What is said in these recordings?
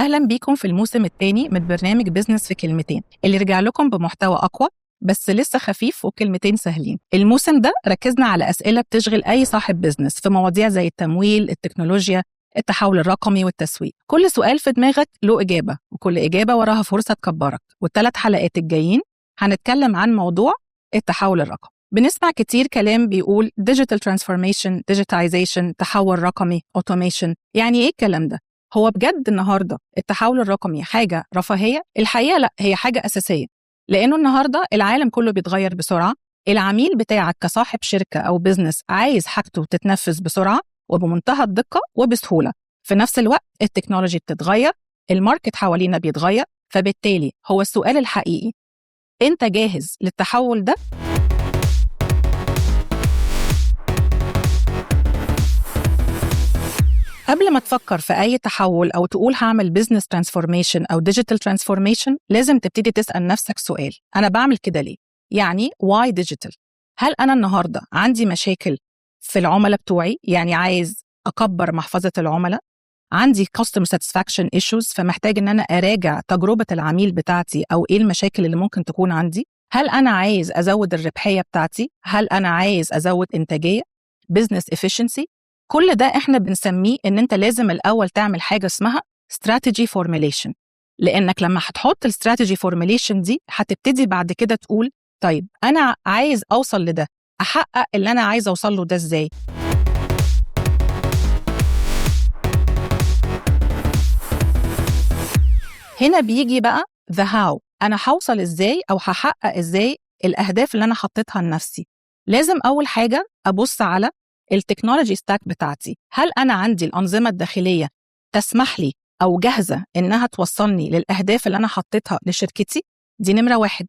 أهلا بيكم في الموسم الثاني من برنامج بيزنس في كلمتين اللي رجع لكم بمحتوى أقوى بس لسه خفيف وكلمتين سهلين. الموسم ده ركزنا على أسئلة بتشغل أي صاحب بيزنس في مواضيع زي التمويل، التكنولوجيا، التحول الرقمي والتسويق. كل سؤال في دماغك له إجابة، وكل إجابة وراها فرصة تكبرك. والثلاث حلقات الجايين هنتكلم عن موضوع التحول الرقمي. بنسمع كتير كلام بيقول digital transformation، digitization، تحول رقمي، automation. يعني إيه الكلام ده؟ هو بجد النهاردة التحول الرقمي حاجة رفاهية؟ الحقيقة لا، هي حاجة أساسية، لأنه النهاردة العالم كله بيتغير بسرعة. العميل بتاعك كصاحب شركة أو بيزنس عايز حاجته تتنفذ بسرعة وبمنتهى الدقة وبسهولة. في نفس الوقت التكنولوجي بتتغير، الماركت حوالينا بيتغير، فبالتالي هو السؤال الحقيقي: أنت جاهز للتحول ده؟ قبل ما تفكر في أي تحول أو تقول هعمل business transformation أو digital transformation، لازم تبتدي تسأل نفسك سؤال: أنا بعمل كده ليه؟ يعني why digital؟ هل أنا النهاردة عندي مشاكل في العملاء بتوعي؟ يعني عايز أكبر محفظة العملاء؟ عندي customer satisfaction issues، فمحتاج إن أنا أراجع تجربة العميل بتاعتي أو إيه المشاكل اللي ممكن تكون عندي؟ هل أنا عايز أزود الربحية بتاعتي؟ هل أنا عايز أزود إنتاجية؟ business efficiency؟ كل ده احنا بنسميه ان انت لازم الاول تعمل حاجه اسمها strategy formulation، لانك لما هتحط الستراتيجي فورميليشن دي هتبتدي بعد كده تقول: طيب انا عايز اوصل لده، احقق اللي انا عايز اوصل له ده ازاي؟ هنا بيجي بقى the how، انا هوصل ازاي او هحقق ازاي الاهداف اللي انا حطيتها لنفسي. لازم اول حاجه ابص على التكنولوجي ستاك بتاعتي. هل أنا عندي الأنظمة الداخلية تسمح لي أو جاهزة إنها توصلني للأهداف اللي أنا حطيتها لشركتي؟ دي نمرة 1.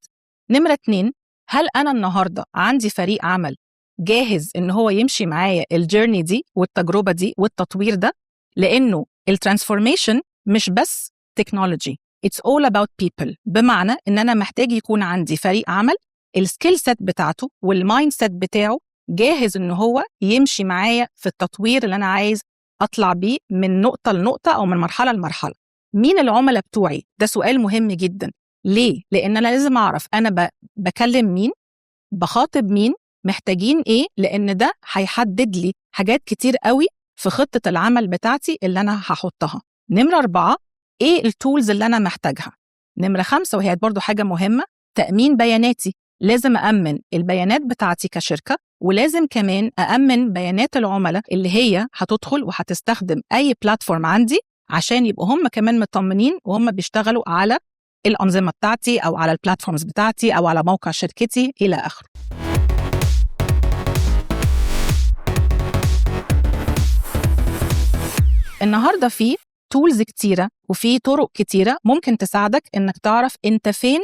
نمرة 2، هل أنا النهاردة عندي فريق عمل جاهز إن هو يمشي معايا الجيرني دي والتجربة دي والتطوير ده؟ لأنه الترانسفورميشن مش بس تكنولوجي، it's all about people. بمعنى إن أنا محتاج يكون عندي فريق عمل السكيل سيت بتاعته والمايند سيت بتاعه جاهز إن هو يمشي معايا في التطوير اللي أنا عايز أطلع بيه من نقطة لنقطة أو من مرحلة لمرحلة. مين العملاء بتوعي؟ ده سؤال مهم جدا. ليه؟ لأن أنا لازم أعرف أنا بكلم مين، بخاطب مين، محتاجين إيه، لأن ده هيحدد لي حاجات كتير قوي في خطة العمل بتاعتي اللي أنا هحطها. نمرة 4، إيه التولز اللي أنا محتاجها؟ نمرة 5، وهي برضو حاجة مهمة، تأمين بياناتي. لازم أأمن البيانات بتاعتي كشركة، ولازم كمان أأمن بيانات العملاء اللي هي هتدخل وهتستخدم أي بلاتفورم عندي، عشان يبقوا هم كمان مطمنين وهم بيشتغلوا على الأنظمة بتاعتي أو على البلاتفورمز بتاعتي أو على موقع شركتي إلى آخره. النهاردة في تولز كتيرة وفي طرق كتيرة ممكن تساعدك إنك تعرف أنت فين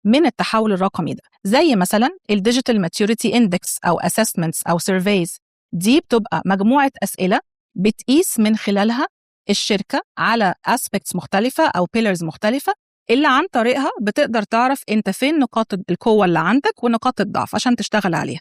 من التحول الرقمي ده، زي مثلا الديجيتال ماتيوريتي اندكس أو assessments أو surveys. دي بتبقى مجموعة أسئلة بتقيس من خلالها الشركة على aspects مختلفة أو pillars مختلفة، اللي عن طريقها بتقدر تعرف أنت فين نقاط القوة اللي عندك ونقاط الضعف عشان تشتغل عليها.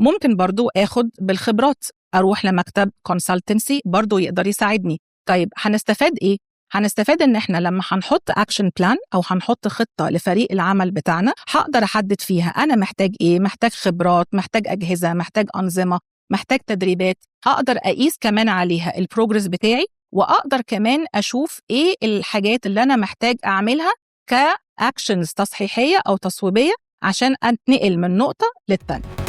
ممكن برضو أخد بالخبرات، أروح لمكتب consultancy برضو يقدر يساعدني. طيب هنستفاد إيه؟ هنستفاد إن إحنا لما هنحط أكشن بلان أو هنحط خطة لفريق العمل بتاعنا، هقدر أحدد فيها أنا محتاج إيه، محتاج خبرات، محتاج أجهزة، محتاج أنظمة، محتاج تدريبات. هقدر أقيس كمان عليها البروجرس بتاعي، وأقدر كمان أشوف إيه الحاجات اللي أنا محتاج أعملها كأكشنز تصحيحية أو تصويبية عشان أنتقل من نقطة للتانية.